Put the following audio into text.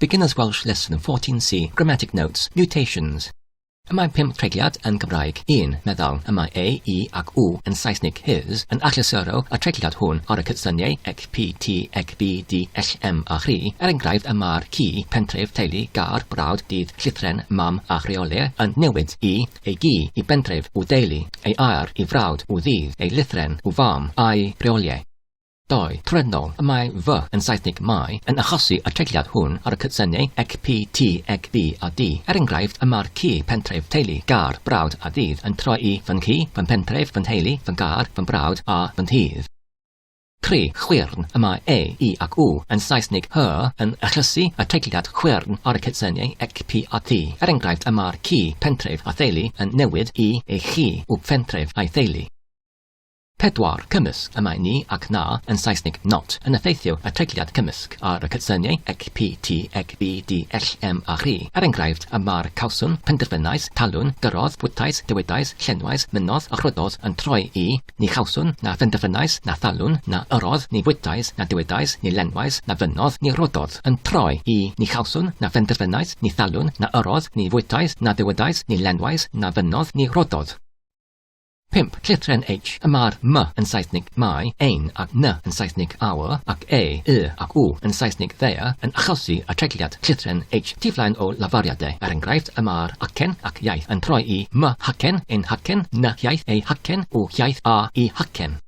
Beginner's Welsh Lesson 14C, Grammatic Notes, Mutations. Y mae 5 treigliad yn Gymraeg. 1. Meddal. Y mae A, I ac W yn Saesnig his yn achlysurol y treigliad hwn ar y cysyniau ec, P, T, ec, B, D, Ell, M a chri. Enghraifft y mae'r ci, pentref, teulu, gar, brawd, dydd, llythren, mam a chreolau yn newid I, ei gi, I bentref, w deulu, ei air, I frawd, w ddydd, ei lythren, w fam, a'i reolau. 2. Trefnol. Y mae fy yn Saesnig mae yn achosi y treigliad hwn ar y cysyniau ec, P, T, ec, B a D. Enghraifft y mae'r ci, pentref, teulu, gar, brawd a dydd yn troi I fy'n ci, fy'n pentref, fy'n teulu, fy'n gar, fy'n brawd a fy'n ddydd. 3. Chwyrn. Y mae E, I ac W yn Saesnig her yn achosi y treigliad chwyrn ar y cysyniau ec, P a T. Enghraifft y mae'r ci, pentref a theulu yn newid I, ei chi, w pentref a'i theulu. 4. Cymysg. Y mae ni ac na yn Saesnig not yn effeithio y treigliad cymysg ar y cysyniau ec, P, T, ec, B, D, Ell, M a chri. Enghraifft y mae'r cawswn, penderfynais, talwn, gyrodd, bwytais, dywedais, llenwais, mynnodd a chrydodd yn troi I, ni chawswn, na penderfynais, na thalwn, na yrodd, ni bwytais, na dywedais, ni lenwais, na fynnodd, ni rododd yn troi I, ni chawswn, na penderfynais, ni thalwn, na yrodd, ni bwytais, na dywedais, ni lenwais, na fynnodd, ni rododd. 5. Llythren H. Y mae'r M yn Saesnig mae, ein ac N yn Saesnig our, ac E, Y ac W yn Saesnig there yn achosi y treigliad llythren H tu flaen o lafariadau. Enghraifft y mae'r acen ac iaith yn troi I M hacen, ein hacen, N iaith, ei hacen, W iaith a I hacen.